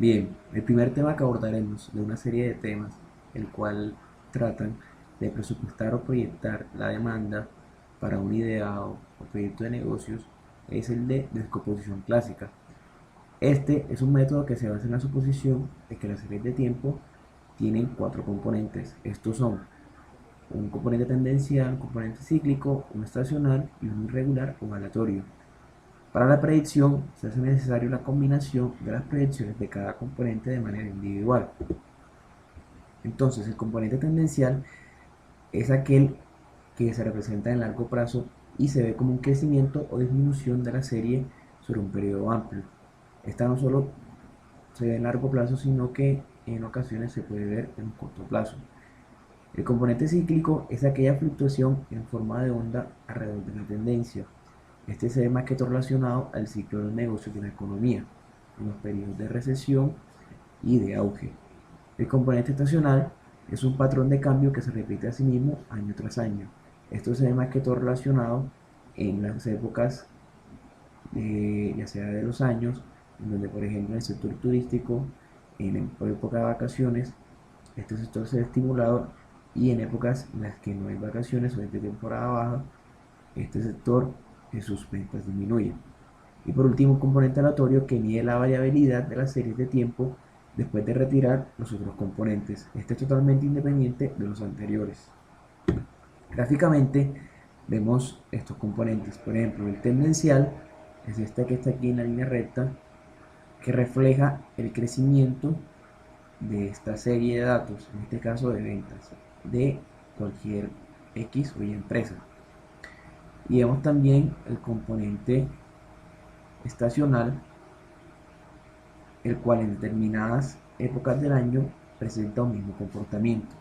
Bien, el primer tema que abordaremos de una serie de temas, el cual tratan de presupuestar o proyectar la demanda para un ideado o proyecto de negocios, es el de descomposición clásica. Este es un método que se basa en la suposición de que las series de tiempo tienen cuatro componentes. Estos son un componente tendencial, un componente cíclico, un estacional y un irregular o aleatorio. Para la predicción se hace necesario la combinación de las predicciones de cada componente de manera individual. Entonces, el componente tendencial es aquel que se representa en largo plazo y se ve como un crecimiento o disminución de la serie sobre un periodo amplio. Esta no solo se ve en largo plazo, sino que en ocasiones se puede ver en un corto plazo. El componente cíclico es aquella fluctuación en forma de onda alrededor de la tendencia. Este se ve más que todo relacionado al ciclo de los negocios de la economía, en los periodos de recesión y de auge. El componente estacional es un patrón de cambio que se repite a sí mismo año tras año. Esto se ve más que todo relacionado en las épocas, ya sea de los años, en donde por ejemplo en el sector turístico, en época de vacaciones, este sector se ve estimulado y en épocas en las que no hay vacaciones o es de temporada baja, este sector sus ventas disminuyen. Y por último, un componente aleatorio que mide la variabilidad de las series de tiempo después de retirar los otros componentes. Este es totalmente independiente de los anteriores. Gráficamente vemos estos componentes. Por ejemplo, el tendencial es este que está aquí en la línea recta, que refleja el crecimiento de esta serie de datos, en este caso de ventas, de cualquier X o Y empresa. Y vemos también el componente estacional, el cual en determinadas épocas del año presenta un mismo comportamiento.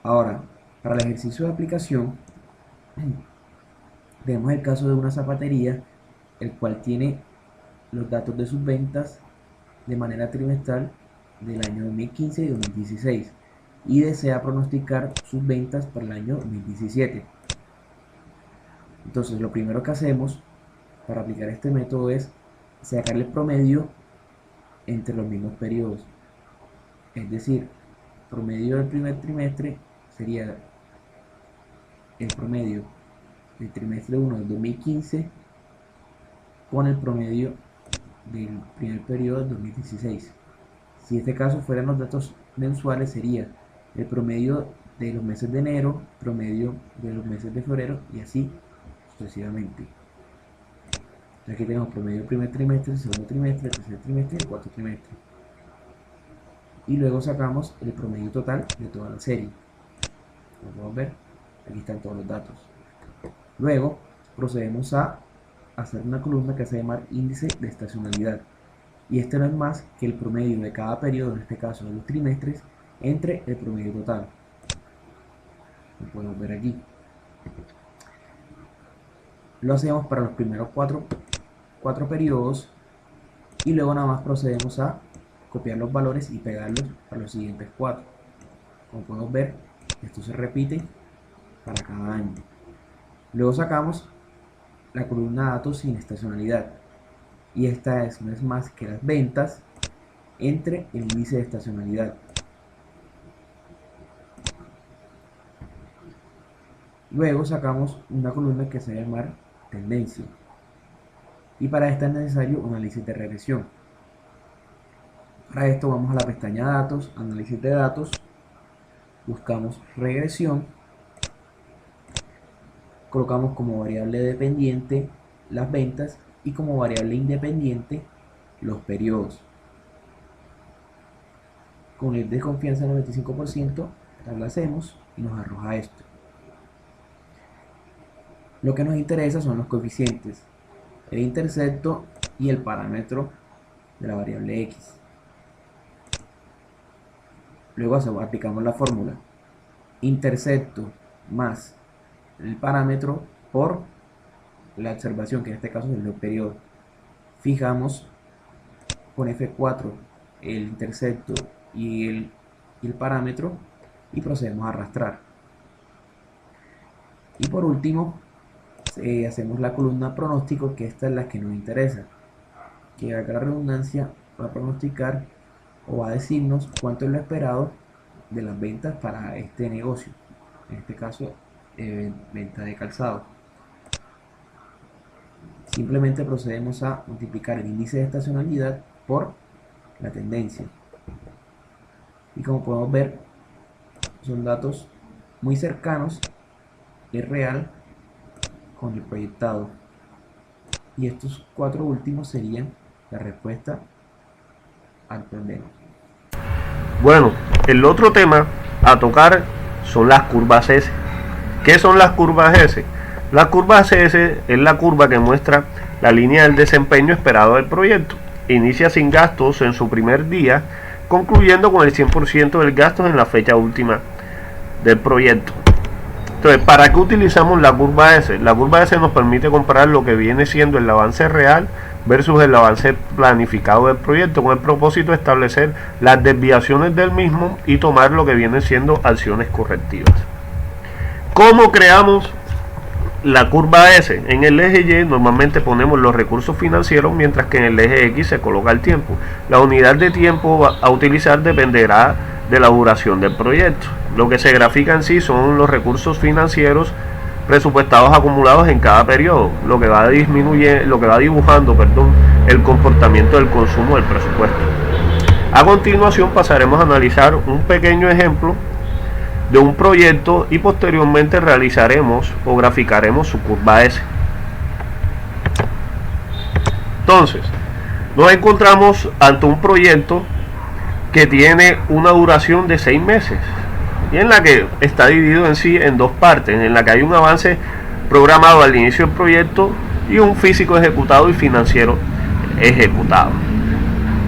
Ahora, para el ejercicio de aplicación, vemos el caso de una zapatería, el cual tiene los datos de sus ventas de manera trimestral del año 2015 y 2016 y desea pronosticar sus ventas para el año 2017. Entonces, lo primero que hacemos para aplicar este método es sacar el promedio entre los mismos periodos. Es decir, promedio del primer trimestre sería el promedio del trimestre 1 del 2015 con el promedio del primer periodo del 2016. Si este caso fueran los datos mensuales, sería el promedio de los meses de enero, promedio de los meses de febrero y así sucesivamente. Aquí tenemos promedio del primer trimestre, el segundo trimestre, el tercer trimestre y el cuarto trimestre. Y luego sacamos el promedio total de toda la serie. Como podemos ver, aquí están todos los datos. Luego procedemos a hacer una columna que se llama índice de estacionalidad. Y este no es más que el promedio de cada periodo, en este caso de los trimestres, entre el promedio total. Lo podemos ver aquí. Lo hacemos para los primeros cuatro periodos y luego nada más procedemos a copiar los valores y pegarlos a los siguientes cuatro. Como podemos ver, esto se repite para cada año. Luego sacamos la columna datos sin estacionalidad y esta no es más que las ventas entre el índice de estacionalidad. Luego sacamos una columna que se va a llamar tendencia y para esta es necesario un análisis de regresión. Para esto vamos a la pestaña datos, análisis de datos, buscamos regresión, colocamos como variable dependiente las ventas y como variable independiente los periodos. Con el de confianza del 95%, la hacemos y nos arroja esto. Lo que nos interesa son los coeficientes, el intercepto y el parámetro de la variable x. Luego aplicamos la fórmula intercepto más el parámetro por la observación, que en este caso es el periodo. Fijamos con F4 el intercepto y el parámetro y procedemos a arrastrar. Y por último, hacemos la columna pronóstico, que esta es la que nos interesa, que haga la redundancia va a pronosticar o va a decirnos cuánto es lo esperado de las ventas para este negocio, en este caso venta de calzado. Simplemente procedemos a multiplicar el índice de estacionalidad por la tendencia, y como podemos ver son datos muy cercanos, es real con el proyectado, y estos cuatro últimos serían la respuesta al problema. Bueno, el otro tema a tocar son las curvas S. ¿Qué son las curvas S? La curva S es la curva que muestra la línea del desempeño esperado del proyecto. Inicia sin gastos en su primer día, concluyendo con el 100% del gasto en la fecha última del proyecto. Entonces, ¿para qué utilizamos la curva S? La curva S nos permite comparar lo que viene siendo el avance real versus el avance planificado del proyecto, con el propósito de establecer las desviaciones del mismo y tomar lo que vienen siendo acciones correctivas. ¿Cómo creamos la curva S? En el eje Y normalmente ponemos los recursos financieros, mientras que en el eje X se coloca el tiempo. La unidad de tiempo a utilizar dependerá de la duración del proyecto. Lo que se grafica en sí son los recursos financieros presupuestados acumulados en cada periodo, lo que va dibujando el comportamiento del consumo del presupuesto. A continuación pasaremos a analizar un pequeño ejemplo de un proyecto y posteriormente realizaremos o graficaremos su curva S. Entonces, nos encontramos ante un proyecto que tiene una duración de 6 meses y en la que está dividido en sí en dos partes, en la que hay un avance programado al inicio del proyecto y un físico ejecutado y financiero ejecutado.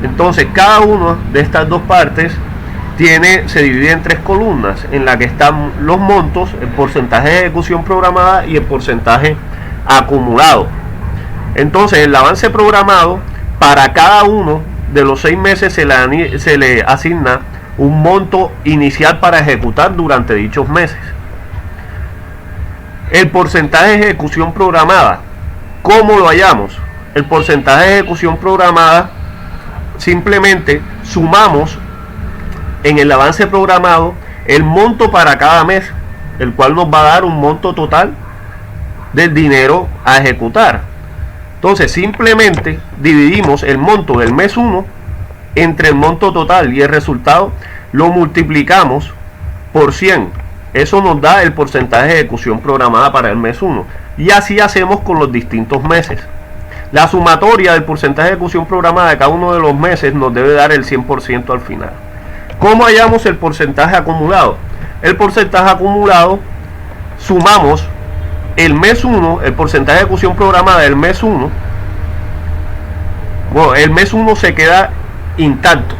Entonces, cada una de estas dos partes se divide en tres columnas, en la que están los montos, el porcentaje de ejecución programada y el porcentaje acumulado. Entonces, el avance programado, para cada uno de los 6 meses se le asigna un monto inicial para ejecutar durante dichos meses. El porcentaje de ejecución programada, ¿cómo lo hallamos? El porcentaje de ejecución programada, simplemente sumamos en el avance programado el monto para cada mes, el cual nos va a dar un monto total del dinero a ejecutar. Entonces simplemente dividimos el monto del mes 1 entre el monto total y el resultado lo multiplicamos por 100. Eso nos da el porcentaje de ejecución programada para el mes 1, y así hacemos con los distintos meses. La sumatoria del porcentaje de ejecución programada de cada uno de los meses nos debe dar el 100% al final. ¿Cómo hallamos el porcentaje acumulado? El porcentaje acumulado, sumamos el mes 1, el porcentaje de ejecución programada del mes 1. Bueno, el mes 1 se queda intacto.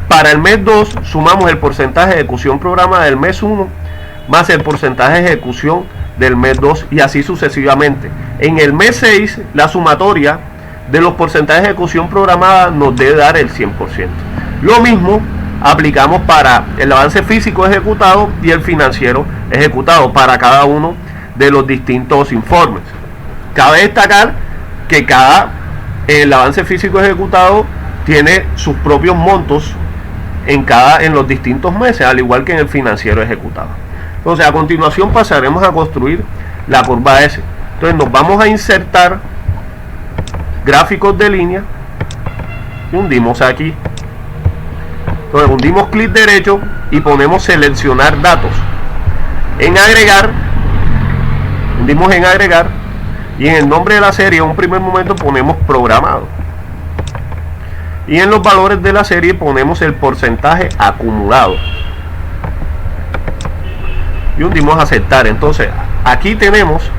Para el mes 2 sumamos el porcentaje de ejecución programada del mes 1 más el porcentaje de ejecución del mes 2, y así sucesivamente. En el mes 6 la sumatoria de los porcentajes de ejecución programada nos debe dar el 100%. Lo mismo aplicamos para el avance físico ejecutado y el financiero ejecutado para cada uno de los distintos informes. Cabe destacar que el avance físico ejecutado tiene sus propios montos en los distintos meses, al igual que en el financiero ejecutado. Entonces, a continuación pasaremos a construir la curva S. Entonces nos vamos a insertar gráficos de línea y hundimos aquí. Entonces hundimos clic derecho y ponemos seleccionar datos. En agregar, hundimos en agregar, y en el nombre de la serie en un primer momento ponemos programado, y en los valores de la serie ponemos el porcentaje acumulado y hundimos aceptar. Entonces aquí tenemos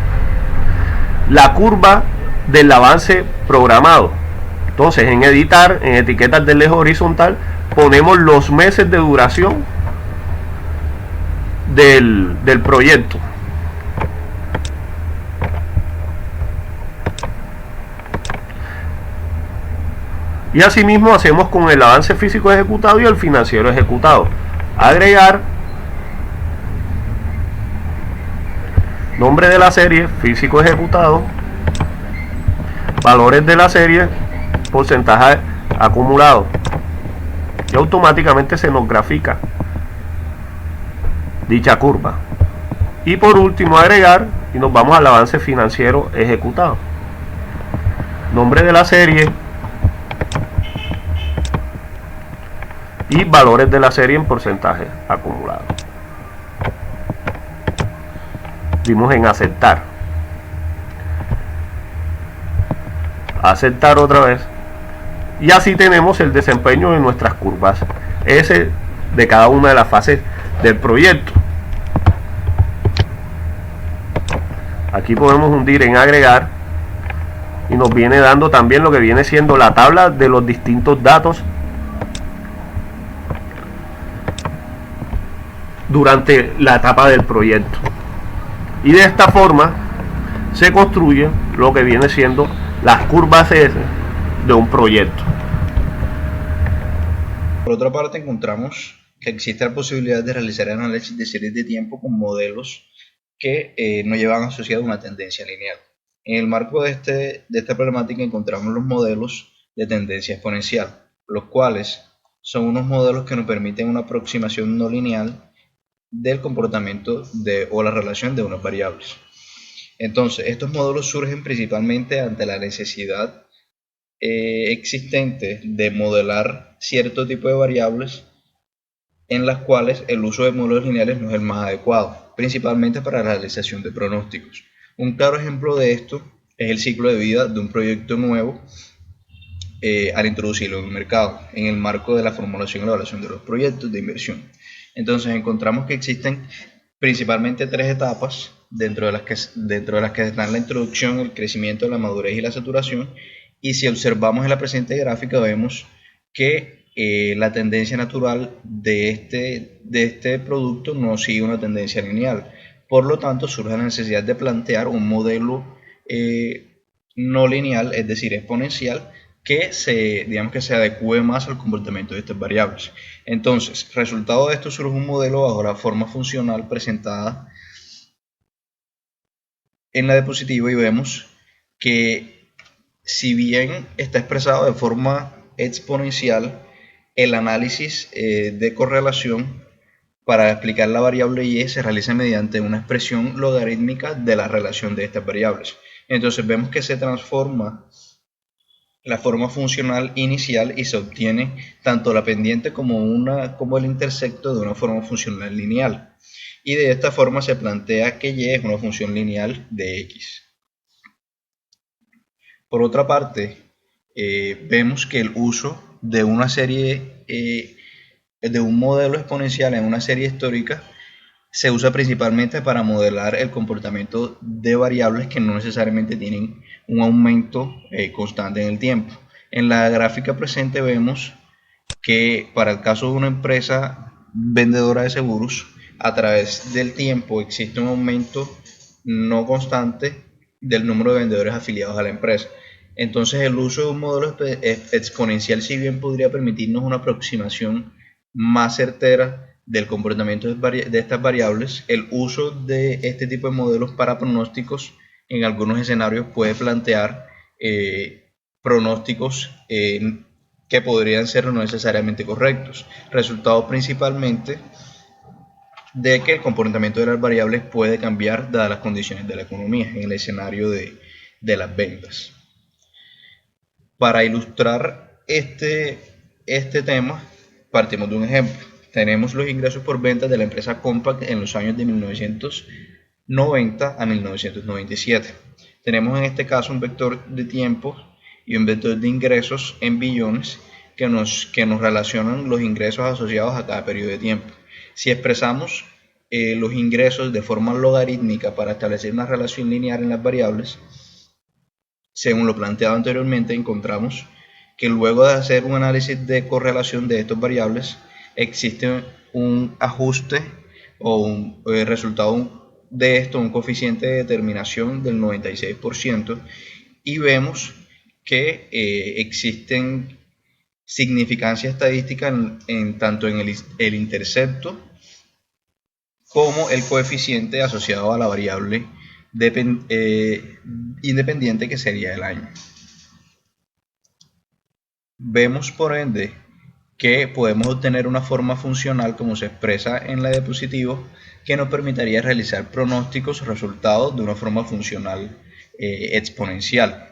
la curva del avance programado. Entonces en editar, en etiquetas del eje horizontal, ponemos los meses de duración del proyecto. Y asimismo hacemos con el avance físico ejecutado y el financiero ejecutado. Agregar, Nombre de la serie, físico ejecutado. Valores de la serie, porcentaje acumulado. Y automáticamente se nos grafica dicha curva. Y por último agregar, y nos vamos al avance financiero ejecutado. Nombre de la serie y valores de la serie en porcentaje acumulado. Dimos en aceptar. Aceptar otra vez. Y así tenemos el desempeño de nuestras curvas S de cada una de las fases del proyecto. Aquí podemos hundir en agregar y nos viene dando también lo que viene siendo la tabla de los distintos datos durante la etapa del proyecto. Y de esta forma se construye lo que viene siendo las curvas S de un proyecto. Por otra parte, encontramos que existe la posibilidad de realizar análisis de series de tiempo con modelos que no llevan asociada una tendencia lineal. En el marco de esta problemática encontramos los modelos de tendencia exponencial, los cuales son unos modelos que nos permiten una aproximación no lineal del comportamiento o la relación de unas variables. Entonces, estos modelos surgen principalmente ante la necesidad existente de modelar cierto tipo de variables en las cuales el uso de modelos lineales no es el más adecuado, principalmente para la realización de pronósticos. Un claro ejemplo de esto es el ciclo de vida de un proyecto nuevo al introducirlo en el mercado, en el marco de la formulación y evaluación de los proyectos de inversión. Entonces encontramos que existen principalmente tres etapas dentro de las que están la introducción, el crecimiento, la madurez y la saturación. Y si observamos en la presente gráfica vemos que la tendencia natural de este producto no sigue una tendencia lineal. Por lo tanto, surge la necesidad de plantear un modelo no lineal, es decir, exponencial, que se adecue más al comportamiento de estas variables. Entonces, resultado de esto surge un modelo bajo la forma funcional presentada en la diapositiva y vemos que si bien está expresado de forma exponencial, el análisis de correlación para explicar la variable y se realiza mediante una expresión logarítmica de la relación de estas variables. Entonces vemos que se transforma la forma funcional inicial y se obtiene tanto la pendiente como el intersecto de una forma funcional lineal. Y de esta forma se plantea que y es una función lineal de x. Por otra parte, vemos que el uso de una serie, de un modelo exponencial en una serie histórica se usa principalmente para modelar el comportamiento de variables que no necesariamente tienen un aumento constante en el tiempo. En la gráfica presente vemos que para el caso de una empresa vendedora de seguros, a través del tiempo existe un aumento no constante del número de vendedores afiliados a la empresa. Entonces el uso de un modelo exponencial, si bien podría permitirnos una aproximación más certera del comportamiento de estas variables, el uso de este tipo de modelos para pronósticos en algunos escenarios puede plantear pronósticos que podrían ser no necesariamente correctos, resultado principalmente de que el comportamiento de las variables puede cambiar dadas las condiciones de la economía en el escenario de las ventas. Para ilustrar este tema, partimos de un ejemplo. Tenemos los ingresos por ventas de la empresa Compaq en los años de 1990 a 1997. Tenemos en este caso un vector de tiempo y un vector de ingresos en billones que nos relacionan los ingresos asociados a cada periodo de tiempo. Si expresamos los ingresos de forma logarítmica para establecer una relación lineal en las variables, según lo planteado anteriormente, encontramos que luego de hacer un análisis de correlación de estas variables, existe un ajuste o un resultado de esto, un coeficiente de determinación del 96%, y vemos que existen significancia estadística tanto en el intercepto como el coeficiente asociado a la variable independiente, que sería el año. Vemos por ende que podemos obtener una forma funcional, como se expresa en la diapositiva, que nos permitiría realizar pronósticos resultados de una forma funcional exponencial.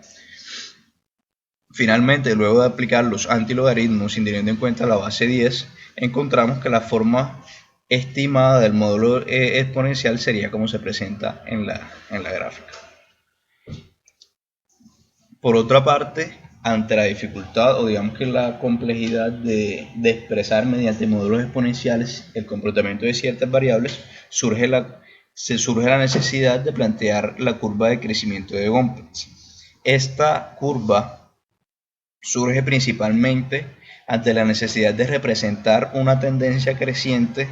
Finalmente, luego de aplicar los antilogaritmos sin teniendo en cuenta la base 10, encontramos que la forma estimada del módulo exponencial sería como se presenta en la gráfica. Por otra parte, ante la dificultad o digamos que la complejidad de expresar mediante módulos exponenciales el comportamiento de ciertas variables, surge la necesidad de plantear la curva de crecimiento de Gompertz. Esta curva surge principalmente ante la necesidad de representar una tendencia creciente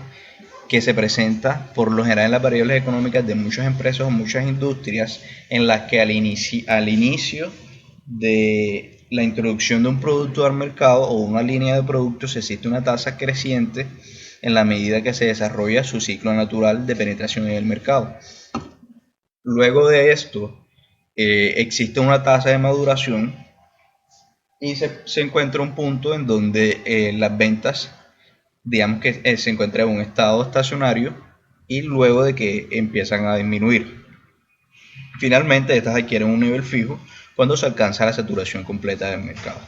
que se presenta por lo general en las variables económicas de muchas empresas o muchas industrias, en las que al inicio de la introducción de un producto al mercado o una línea de productos existe una tasa creciente en la medida que se desarrolla su ciclo natural de penetración en el mercado. Luego de esto existe una tasa de maduración y se encuentra un punto en donde las ventas, digamos que se encuentra en un estado estacionario y luego de que empiezan a disminuir. Finalmente, estas adquieren un nivel fijo cuando se alcanza la saturación completa del mercado.